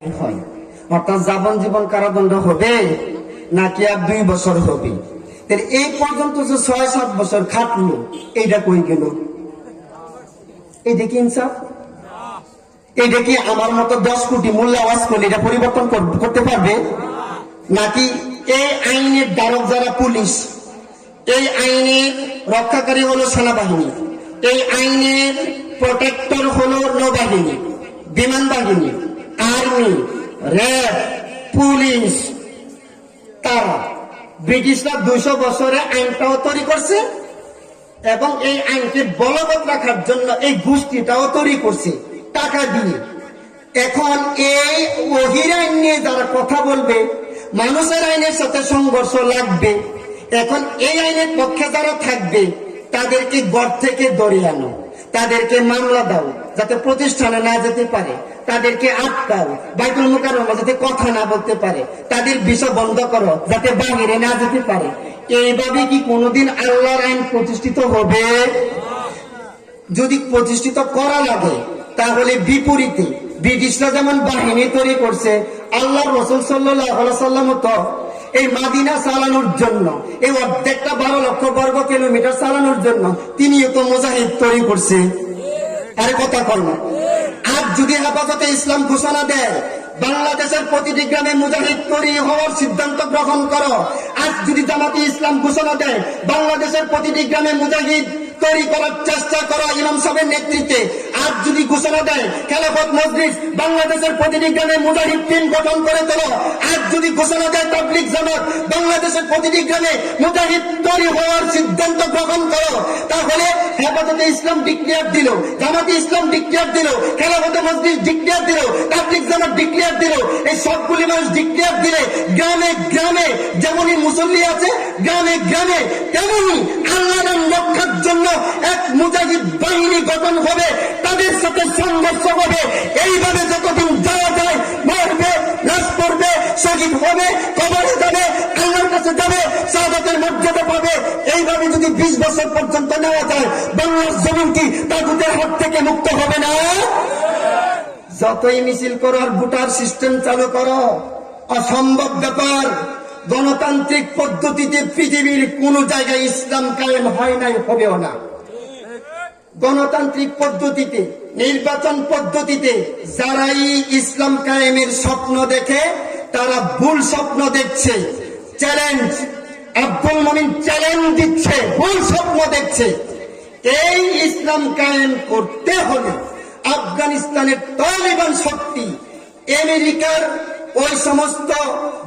হয়, অর্থাৎ যাবজ্জীবন কারাদণ্ড হবে নাকি আর 2 বছর হবে। এই পর্যন্ত যে 6-7 বছর খাটলো, এইটা কই গেল? এইটা কি ইনসাফ? এইটা কি আমার মতো 10 কোটি মূল্য আওয়াজ করলে এটা পরিবর্তন করতে পারবে? নাকি এই আইনের ধারক যারা পুলিশ, এই আইনের রক্ষাকারী হলো সেনাবাহিনী, এই আইনের প্রোটেক্টর হলো নৌবাহিনী, বিমান বাহিনী, আর্মি, র্যাব, পুলিশ, তারা ব্রিটিশরা 200 বছরে আইনটাও তৈরি করছে এবং এই আইনকে বলবৎ রাখার জন্য এই গোষ্ঠীটাও তৈরি করছে টাকা দিয়ে। এখন এই ওহির আইন নিয়ে যারা কথা বলবে, মানুষের আইনের সাথে সংঘর্ষ লাগবে। এখন এই আইনের পক্ষে যারা থাকবে তাদেরকে ঘর থেকে ধরে আনো, তাদেরকে মামলা দাও যাতে প্রতিষ্ঠানে না যেতে পারে, তাদেরকে আটকাও বাইতুল মুকাররমে যাতে কথা না বলতে পারে, তাদের ভিসা বন্ধ করো যাতে বাহিরে না যেতে পারে। এইভাবে কি কোনোদিন আল্লাহর আইন প্রতিষ্ঠিত হবে? যদি প্রতিষ্ঠিত করা লাগে তাহলে বিপরীতে ব্রিটিশরা যেমন বাহিনী তৈরি করছে, আল্লাহ রাসূল সাল্লাল্লাহু আলাইহি সাল্লাম তো এই মাদিনা চালানোর জন্য, এই অর্ধেকটা 12 লক্ষ বর্গ কিলোমিটার চালানোর জন্য তিনিও তো মুজাহিদ তৈরি করছে। আরে কথা কর না। আজ যদি হেফাজতে ইসলাম ঘোষণা দেয় বাংলাদেশের প্রতিটি গ্রামে মুজাহিদ তৈরি হওয়ার সিদ্ধান্ত গ্রহণ করো, আজ যদি জামাতে ইসলাম ঘোষণা দেয় বাংলাদেশের প্রতিটি গ্রামে মুজাহিদ তৈরি করার চেষ্টা করো ইমাম সাহেবের নেতৃত্বে, আজ যদি ঘোষণা দেয় খেলাফত মজলিস বাংলাদেশের প্রতিটি গ্রামে মুজাহিদ টিম গঠন করে তোলো, আজ যদি ঘোষণা দেয় তাবলীগ জামাত বাংলাদেশের প্রতিটি গ্রামে মুজাহিদ তৈরি হওয়ার সিদ্ধান্ত গ্রহণ করো, তাহলে হেফাজতে ইসলাম ডিক্লেয়ার দিল, জামাতে ইসলাম ডিক্লেয়ার দিল, খেলাফত মজলিস ডিক্লেয়ার দিল, তাবলীগ জামাত ডিক্লেয়ার দিল, এই সবগুলি মানুষ ডিক্লেয়ার দিলে গ্রামে গ্রামে যেমনই মুসল্লি আছে, গ্রামে গ্রামে তেমনই আল্লাহর নাম রক্ষার জন্য এক মুজাহিদ বাহিনী গঠন হবে, তাদের সাথে সংঘর্ষ হবে। এইভাবে যতদিন যাওয়া যায় মরবে, লাশ পড়বে, শহীদ হবে, কবরে যাবে, আল্লাহর কাছে যাবে, শাহাদাতের মর্যাদা পাবে। এইভাবে যদি 20 বছর পর্যন্ত নেওয়া যায়, বাংলার জমিন কি তাগুতের হাত থেকে মুক্ত হবে না? যতই মিছিল করো আর ভোটার সিস্টেম চালু করো, অসম্ভব ব্যাপার। গণতান্ত্রিক পদ্ধতিতে পৃথিবীর কোন জায়গায় ইসলাম কায়েম হয় নাই, হবেও না। গণতান্ত্রিক পদ্ধতিতে, নির্বাচন পদ্ধতিতে যারাই ইসলাম কায়েমের স্বপ্ন দেখে তারা ভুল স্বপ্ন দেখছে। চ্যালেঞ্জ, আব্দুল মোমিন চ্যালেঞ্জ দিচ্ছে, ভুল স্বপ্ন দেখছে। এই ইসলাম কায়েম করতে হলে আফগানিস্তানের তালিবান শক্তি, আমেরিকার ওই সমস্ত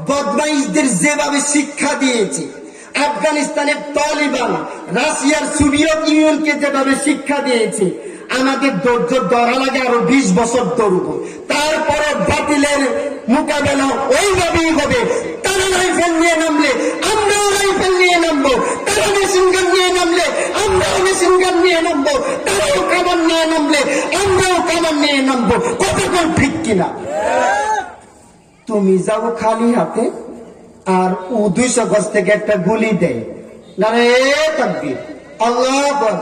বদমাইশদের যেভাবে শিক্ষা দিয়েছে, আফগানিস্তানের তালিবান রাশিয়ার সোভিয়েত ইউনিয়নকে যেভাবে শিক্ষা দিয়েছে, আমাদের ধৈর্য ধরা লাগে আরো 20 বছর ধরব। তারপরে বাতিলের মোকাবেলা ওইভাবেই হবে। তারা রাইফেল নিয়ে নামলে আমরাও রাইফেল নিয়ে নামবো, তারা মেশিন গান নিয়ে নামলে আমরাও মেশিন গান নিয়ে নামবো, তারাও কামান নিয়ে নামলে আমরাও কামান নিয়ে নামবো। কতক্ষণ ঠিক কিনা? তুমি যাও খালি হাতে আর ও 200 গজ থেকে একটা গুলি দেয়, নারে তাকবীর, আল্লাহু আকবার,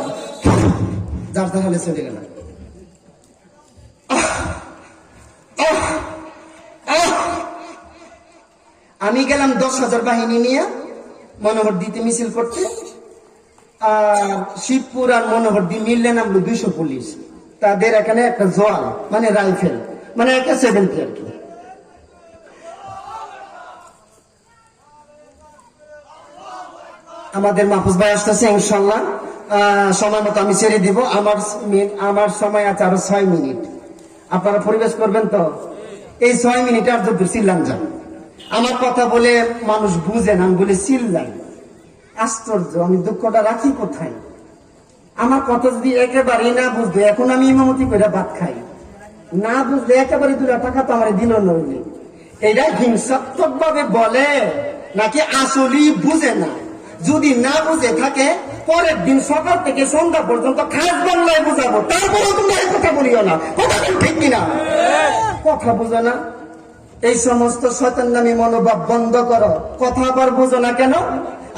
যার তাহলে চলে গেল। আমি গেলাম 10,000 বাহিনী নিয়ে মনোহরদীতে মিছিল করতে, আর শিবপুর আর মনোহরদী মিললে নামলো 200 পুলিশ। তাদের এখানে একটা জোয়াল মানে রাইফেল মানে একটা 70 আর কি। আমাদের মাহফুজ ভাই আসতেছে ইনশাল্লাহ, সময় মতো আমি ছেড়ে দিব। আমার সময় আছে আরো 6 মিনিট। আপনারা পরিবেশ করবেন তো? এই 6 মিনিট আর যদি চিল্লান যান, আমার কথা বলে মানুষ বুঝেন, আমি বলে চিল্লাই। আশ্চর্য, আমি দুঃখটা রাখি কোথায়? আমার কথা যদি একেবারেই না বুঝবে, এখন আমি ইমামতি করে ভাত খাই, না বুঝলে একেবারে 2 টাকা তো আমার দিল নইলে, এটা হিংসাত্মক ভাবে বলে নাকি আসলেই বুঝে না? যদি না বুঝে থাকে পরের দিন সকাল থেকে সন্ধ্যা পর্যন্ত খাস বাংলায় বুঝাবো, তারপরেও তোমরা এই কথা বলিও না। কথা ঠিক কিনা? কথা বুঝো না? এই সমস্ত শয়তানগামী মনোভাব বন্ধ করো। কথা আবার বুঝো না কেন?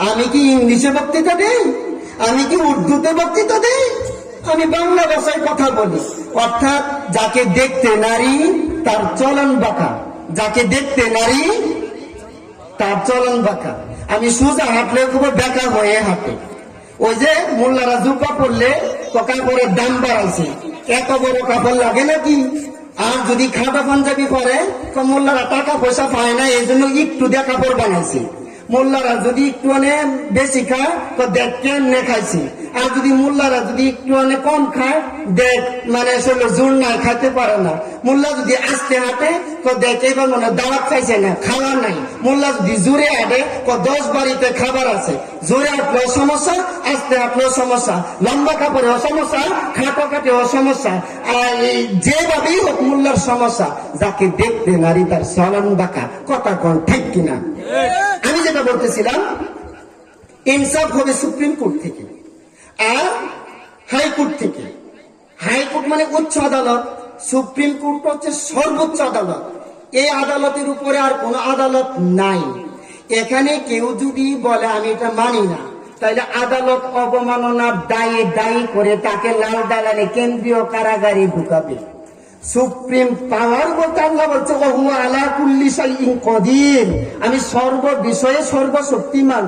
আমি কি ইংলিশে বক্তৃতা দেই? আমি কি উর্দুতে বক্তৃতা দেই? আমি বাংলা ভাষায় কথা বলি। অর্থাৎ যাকে দেখতে নারী তার চলন বাঁকা, যাকে দেখতে নারী তার চলন বাঁকা। আমি সোজা হাঁটলে খুব বেকা হয়ে হাঁটে। ওই যে মোল্লারা জুব্বা পড়লে কাপড়ের দাম বাড়াইছে, এত বড় কাপড় লাগে নাকি? আর যদি খাটা পাঞ্জাবি পরে তো মোল্লারা টাকা পয়সা পায় না, এই জন্য একটু দিয়ে কাপড় বানাইছে। মোল্লারা যদি একটু বেশি খায় তো দেখ কেমনে খাইছে, আর যদি মোল্লারা যদি একটু কম খায় দেখ জোর নাই, খাইতে পারে না। মোল্লা যদি আস্তে হাঁটে তো দেখ এবার দাওয়াত খাইছে না, খাওয়ার নাই। মোল্লা যদি জোরে হাঁটে তো 10 বাড়িতে খাবার আছে। জোরে হাঁটলেও সমস্যা, আস্তে হাঁটলেও সমস্যা, লম্বা কাপড়েও সমস্যা, খাটো কাটেও সমস্যা। আর যেভাবেই হোক মোল্লার সমস্যা। যাকে দেখতে নারী তার চলন বাঁকা, কথা কোন ঠিক কিনা? আমি যেটা বলতেছিলাম, ইনসাফ হবে সুপ্রিম কোর্ট থেকে আর হাইকোর্ট থেকে। হাইকোর্ট মানে উচ্চ আদালত, সুপ্রিম কোর্ট হচ্ছে সর্বোচ্চ আদালত। এই আদালতের উপরে আর কোন আদালত নাই। এখানে কেউ যদি বলে আমি এটা মানি না, তাহলে আদালত অবমাননার দায়ী করে তাকে লাল দালানে কেন্দ্রীয় কারাগারে ঢুকাবে। সুপ্রিম পাওয়ার বলতে আল্লাহ বলছে ওহু আলা কুল্লি শাইইন কদির, আমি সর্ব বিষয়ে সর্বশক্তিমান।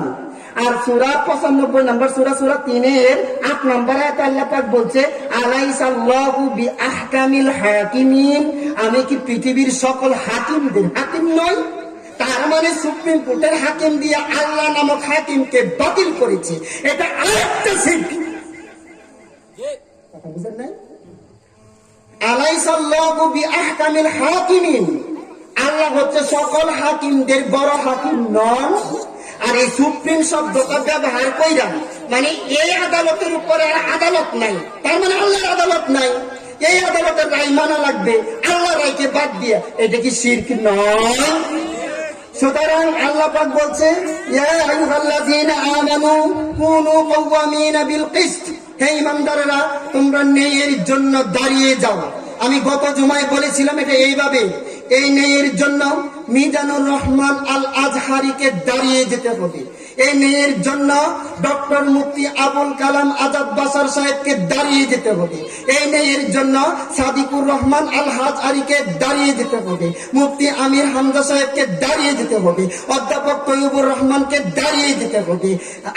আর সূরা 95 নম্বর সূরা 3-এর 8 নম্বর আয়াতে আল্লাহ পাক বলছে আলাইসাল্লাহু বিআহকামিল হাকিমিন, আমি কি পৃথিবীর সকল হাকিমদের হাকিম নই? তার মানে সুপ্রিম কোর্টের হাকিম দিয়ে আল্লাহ নামক হাকিমকে বাতিল করেছে। এটা আরেকটা শিরক। কথা বুঝেন নাই? আলাইসাল্লাহু বিআহকামিল হাকিমিন, আল্লাহ হচ্ছে সকল হাকিমদের বড় হাকিম নন। আর এই সুপ্রিম শব্দটা ব্যবহার কইরা মানে এই আদালতের উপরে আদালত নাই, তার মানে আল্লাহর আদালত নাই। এই আদালতের রায় মানা লাগবে, আল্লাহর রায়কে বাদ দিয়া। এটা কি শিরক নয়? সুতরাং আল্লাহ পাক বলছে ইয়া আইয়ুহাল্লাযীনা আমানু কুনু কাওয়ামিনা বিল কিসত, হে ঈমানদাররা তোমরা ন্যায়ের জন্য দাঁড়িয়ে যাও। আমি গত জুমায় বলেছিলাম এটা এইভাবে, এই ন্যায়ের জন্য মিজানুর রহমান আল আজহারিকে দাঁড়িয়ে যেতে হবে। এই ন্যায়ের জন্য ডক্টর মুফতি আবুল কালাম আজাদ বাসার সাহেবকে দাঁড়িয়ে যেতে হবে। এই ন্যায়ের জন্য সাদিকুর রহমান আল হাজআরিকে দাঁড়িয়ে যেতে হবে। মুফতি আমির হামজা সাহেবকে দাঁড়িয়ে যেতে হবে। অধ্যাপক তৈয়বুর রহমানকে দাঁড়িয়ে যেতে হবে।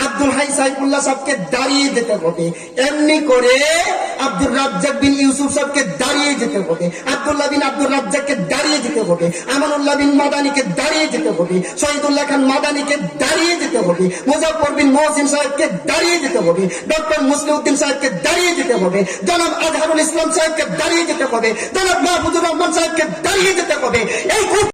আব্দুল হাই সাইফুল্লাহ সাহেবকে দাঁড়িয়ে যেতে হবে। এমনি করে আব্দুর রাজ্জাক বিন ইউসুফ সাহেবকে দাঁড়িয়ে যেতে হবে। আব্দুল্লাহ বিন আব্দুর রাজ্জাককে দাঁড়িয়ে যেতে হবে। আমানুল্লাহ বিন মাদানিকে দাঁড়িয়ে যেতে হবে। শহীদুল্লাহ খান মাদানিকে দাঁড়িয়ে যেতে হবে। মুজাফফর বিন মহসিন সাহেবকে দাঁড়িয়ে যেতে হবে। ডক্টর মুসলিউদ্দিন সাহেবকে দাঁড়িয়ে যেতে হবে। জনাব আজহারুল ইসলাম সাহেবকে দাঁড়িয়ে যেতে হবে। জনাব মাহফুজুর রহমান সাহেবকে দাঁড়িয়ে যেতে হবে। এই